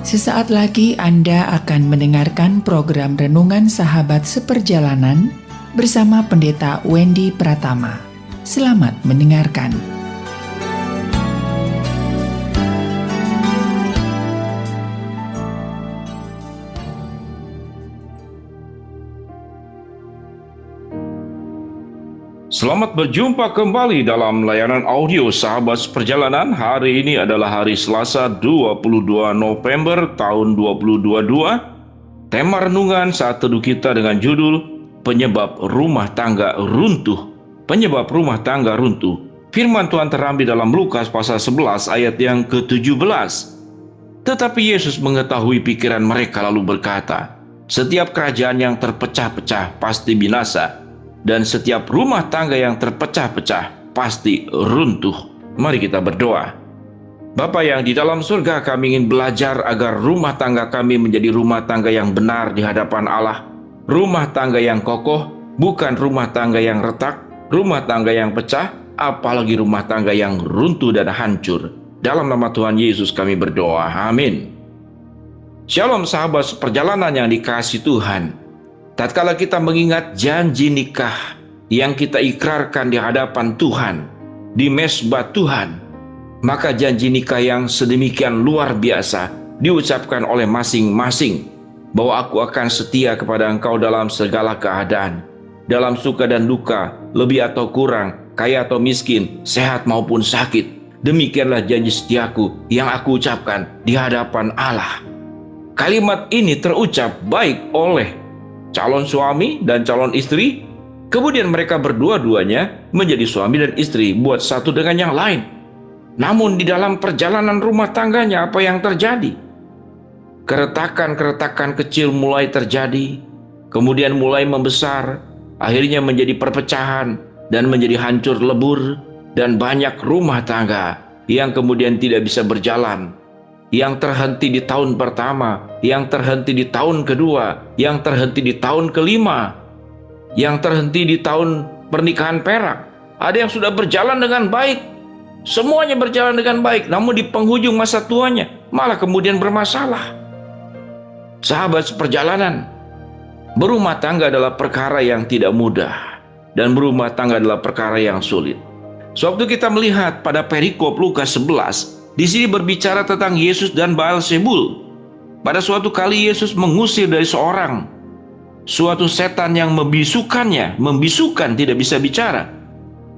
Sesaat lagi Anda akan mendengarkan program Renungan Sahabat Seperjalanan bersama Pendeta Wendy Pratama. Selamat mendengarkan. Selamat berjumpa kembali dalam layanan audio Sahabat Seperjalanan. Hari ini adalah hari Selasa 22 November tahun 2022. Tema renungan saat teduh kita dengan judul Penyebab Rumah Tangga Runtuh. Penyebab rumah tangga runtuh. Firman Tuhan terambil dalam Lukas pasal 11 ayat yang ke-17. Tetapi Yesus mengetahui pikiran mereka lalu berkata, "Setiap kerajaan yang terpecah-pecah pasti binasa, dan setiap rumah tangga yang terpecah-pecah pasti runtuh." Mari kita berdoa. Bapa yang di dalam surga, kami ingin belajar agar rumah tangga kami menjadi rumah tangga yang benar di hadapan Allah. Rumah tangga yang kokoh, bukan rumah tangga yang retak, rumah tangga yang pecah, apalagi rumah tangga yang runtuh dan hancur. Dalam nama Tuhan Yesus kami berdoa. Amin. Shalom sahabat seperjalanan yang dikasihi Tuhan. Tatkala kita mengingat janji nikah yang kita ikrarkan di hadapan Tuhan, di mezbah Tuhan, maka janji nikah yang sedemikian luar biasa diucapkan oleh masing-masing, bahwa aku akan setia kepada engkau dalam segala keadaan, dalam suka dan duka, lebih atau kurang, kaya atau miskin, sehat maupun sakit. Demikianlah janji setiaku yang aku ucapkan di hadapan Allah. Kalimat ini terucap baik oleh calon suami dan calon istri, kemudian mereka berdua-duanya menjadi suami dan istri buat satu dengan yang lain. Namun di dalam perjalanan rumah tangganya apa yang terjadi? Keretakan-keretakan kecil mulai terjadi, kemudian mulai membesar, akhirnya menjadi perpecahan dan menjadi hancur lebur, dan banyak rumah tangga yang kemudian tidak bisa berjalan, yang terhenti di tahun pertama, yang terhenti di tahun kedua, yang terhenti di tahun kelima, yang terhenti di tahun pernikahan perak. Ada yang sudah berjalan dengan baik, semuanya berjalan dengan baik, namun di penghujung masa tuanya malah kemudian bermasalah. Sahabat seperjalanan, berumah tangga adalah perkara yang tidak mudah, dan berumah tangga adalah perkara yang sulit. Sewaktu kita melihat pada perikop Lukas 11, di sini berbicara tentang Yesus dan Baal-zebul. Pada suatu kali Yesus mengusir dari suatu setan yang membisukan tidak bisa bicara.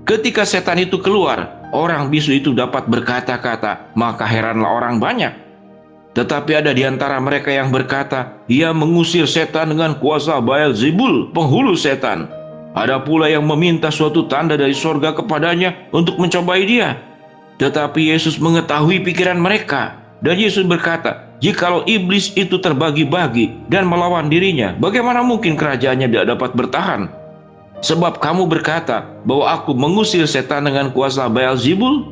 Ketika setan itu keluar, orang bisu itu dapat berkata-kata, maka heranlah orang banyak. Tetapi ada di antara mereka yang berkata, "Ia mengusir setan dengan kuasa Baal-zebul, penghulu setan." Ada pula yang meminta suatu tanda dari sorga kepadanya untuk mencobai dia. Tetapi Yesus mengetahui pikiran mereka, dan Yesus berkata, "Jikalau iblis itu terbagi-bagi dan melawan dirinya, bagaimana mungkin kerajaannya tidak dapat bertahan? Sebab kamu berkata bahwa aku mengusir setan dengan kuasa Baal-zebul.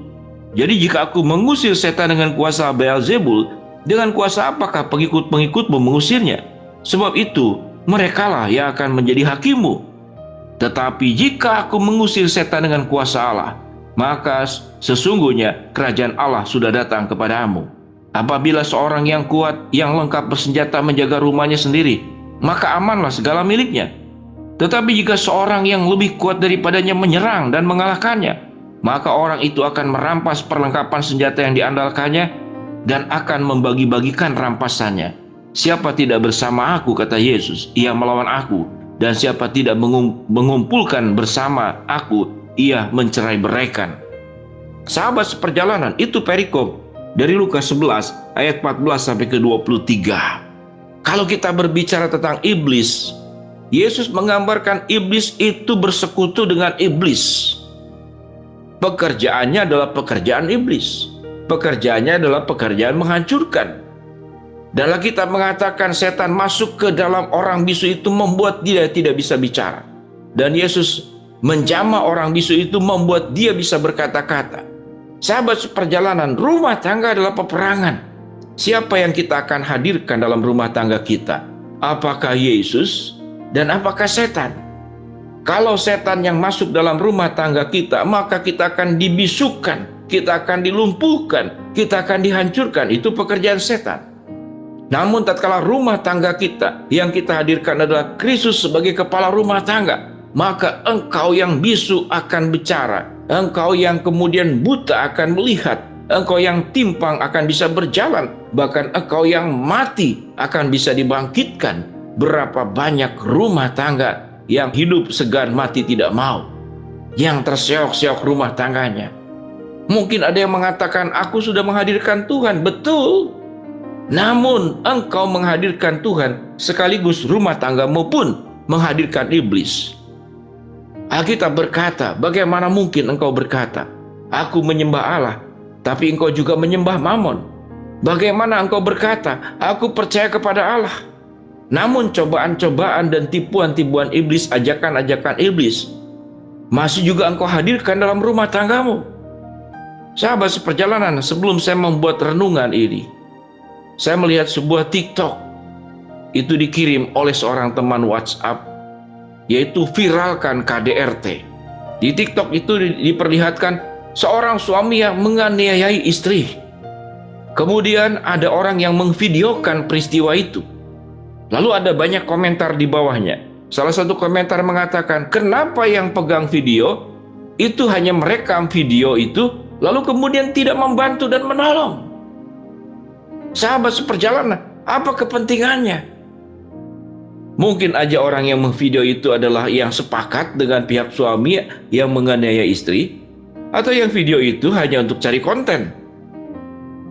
Jadi jika aku mengusir setan dengan kuasa Baal-zebul, dengan kuasa apakah pengikut-pengikutmu mengusirnya? Sebab itu merekalah yang akan menjadi hakimmu. Tetapi jika aku mengusir setan dengan kuasa Allah, maka sesungguhnya kerajaan Allah sudah datang kepadamu. Apabila seorang yang kuat, yang lengkap bersenjata menjaga rumahnya sendiri, maka amanlah segala miliknya. Tetapi jika seorang yang lebih kuat daripadanya menyerang dan mengalahkannya, maka orang itu akan merampas perlengkapan senjata yang diandalkannya dan akan membagi-bagikan rampasannya. Siapa tidak bersama aku, kata Yesus, ia melawan aku. Dan siapa tidak mengumpulkan bersama aku, ia mencerai-beraikan. Sahabat seperjalanan, itu perikop dari Lukas 11 ayat 14 sampai ke 23. Kalau kita berbicara tentang iblis, Yesus menggambarkan iblis itu bersekutu dengan iblis. Pekerjaannya adalah pekerjaan iblis. Pekerjaannya adalah pekerjaan menghancurkan. Dan kita mengatakan setan masuk ke dalam orang bisu itu membuat dia tidak bisa bicara. Dan Yesus menjamah orang bisu itu membuat dia bisa berkata-kata. Sahabat seperjalanan, rumah tangga adalah peperangan. Siapa yang kita akan hadirkan dalam rumah tangga kita? Apakah Yesus dan apakah setan? Kalau setan yang masuk dalam rumah tangga kita, maka kita akan dibisukan, kita akan dilumpuhkan, kita akan dihancurkan. Itu pekerjaan setan. Namun tatkala rumah tangga kita yang kita hadirkan adalah Kristus sebagai kepala rumah tangga, maka engkau yang bisu akan bicara, engkau yang kemudian buta akan melihat, engkau yang timpang akan bisa berjalan, bahkan engkau yang mati akan bisa dibangkitkan. Berapa banyak rumah tangga yang hidup segan mati tidak mau, yang terseok-seok rumah tangganya. Mungkin ada yang mengatakan, aku sudah menghadirkan Tuhan. Betul. Namun engkau menghadirkan Tuhan sekaligus rumah tanggamu pun menghadirkan iblis. Alkitab berkata, bagaimana mungkin engkau berkata, aku menyembah Allah, tapi engkau juga menyembah Mammon? Bagaimana engkau berkata, aku percaya kepada Allah, namun cobaan-cobaan dan tipuan-tipuan iblis, ajakan-ajakan iblis masih juga engkau hadirkan dalam rumah tanggamu? Sahabat seperjalanan, sebelum saya membuat renungan ini, saya melihat sebuah TikTok. Itu dikirim oleh seorang teman WhatsApp, yaitu viralkan KDRT. Di TikTok itu diperlihatkan seorang suami yang menganiayai istri. Kemudian ada orang yang mengvideokan peristiwa itu. Lalu ada banyak komentar di bawahnya. Salah satu komentar mengatakan, kenapa yang pegang video itu hanya merekam video itu, lalu kemudian tidak membantu dan menolong? Sahabat seperjalanan, apa kepentingannya? Mungkin aja orang yang memvideo itu adalah yang sepakat dengan pihak suami yang menganiaya istri, atau yang video itu hanya untuk cari konten.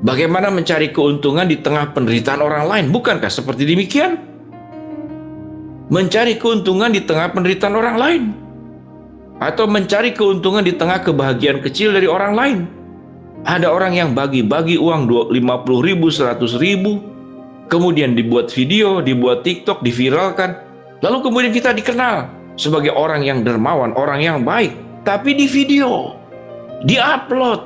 Bagaimana mencari keuntungan di tengah penderitaan orang lain? Bukankah seperti demikian? Mencari keuntungan di tengah penderitaan orang lain, atau mencari keuntungan di tengah kebahagiaan kecil dari orang lain. Ada orang yang bagi-bagi uang 50 ribu, 100 ribu, kemudian dibuat video, dibuat TikTok, diviralkan, lalu kemudian kita dikenal sebagai orang yang dermawan, orang yang baik, tapi di video, di-upload.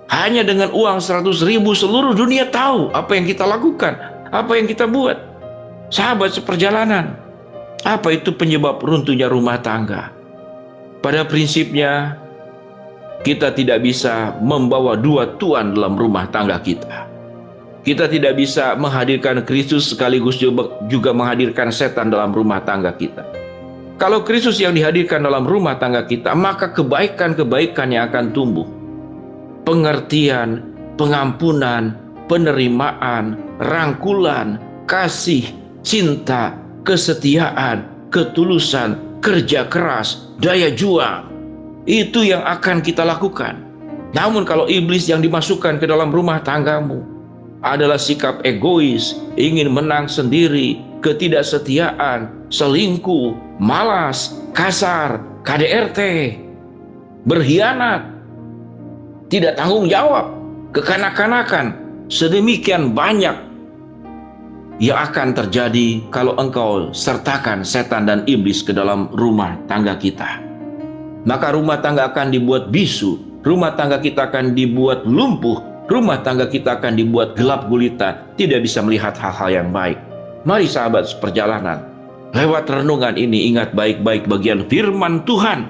Hanya dengan uang 100 ribu seluruh dunia tahu apa yang kita lakukan, apa yang kita buat. Sahabat seperjalanan, apa itu penyebab runtuhnya rumah tangga? Pada prinsipnya, kita tidak bisa membawa dua tuan dalam rumah tangga kita. Kita tidak bisa menghadirkan Kristus sekaligus juga menghadirkan setan dalam rumah tangga kita. Kalau Kristus yang dihadirkan dalam rumah tangga kita, maka kebaikan-kebaikan yang akan tumbuh. Pengertian, pengampunan, penerimaan, rangkulan, kasih, cinta, kesetiaan, ketulusan, kerja keras, daya juang. Itu yang akan kita lakukan. Namun kalau iblis yang dimasukkan ke dalam rumah tanggamu adalah sikap egois, ingin menang sendiri, ketidaksetiaan, selingkuh, malas, kasar, KDRT, berkhianat, tidak tanggung jawab, kekanak-kanakan, sedemikian banyak yang akan terjadi kalau engkau sertakan setan dan iblis ke dalam rumah tangga kita. Maka rumah tangga akan dibuat bisu, rumah tangga kita akan dibuat lumpuh, rumah tangga kita akan dibuat gelap gulita, tidak bisa melihat hal-hal yang baik. Mari sahabat seperjalanan, lewat renungan ini ingat baik-baik bagian firman Tuhan.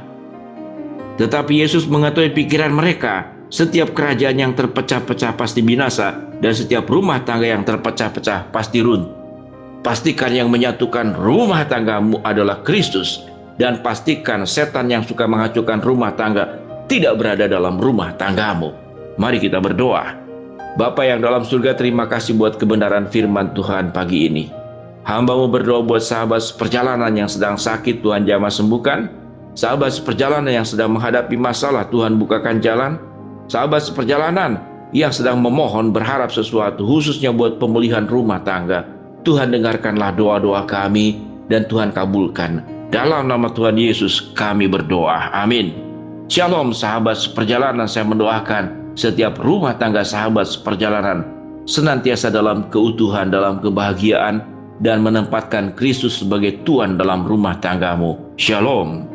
Tetapi Yesus mengetahui pikiran mereka, setiap kerajaan yang terpecah-pecah pasti binasa, dan setiap rumah tangga yang terpecah-pecah pasti runtuh. Pastikan yang menyatukan rumah tanggamu adalah Kristus, dan pastikan setan yang suka menghancurkan rumah tangga tidak berada dalam rumah tanggamu. Mari kita berdoa. Bapa yang dalam surga, terima kasih buat kebenaran firman Tuhan pagi ini. Hamba-Mu berdoa buat sahabat seperjalanan yang sedang sakit, Tuhan jamah sembuhkan. Sahabat seperjalanan yang sedang menghadapi masalah, Tuhan bukakan jalan. Sahabat seperjalanan yang sedang memohon berharap sesuatu, khususnya buat pemulihan rumah tangga, Tuhan dengarkanlah doa-doa kami dan Tuhan kabulkan. Dalam nama Tuhan Yesus kami berdoa. Amin. Shalom sahabat seperjalanan, saya mendoakan setiap rumah tangga sahabat seperjalanan senantiasa dalam keutuhan, dalam kebahagiaan, dan menempatkan Kristus sebagai Tuan dalam rumah tanggamu. Shalom.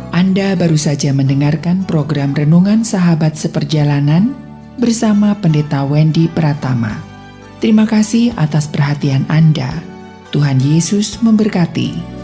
Anda baru saja mendengarkan program Renungan Sahabat Seperjalanan bersama Pendeta Wendy Pratama. Terima kasih atas perhatian Anda. Tuhan Yesus memberkati.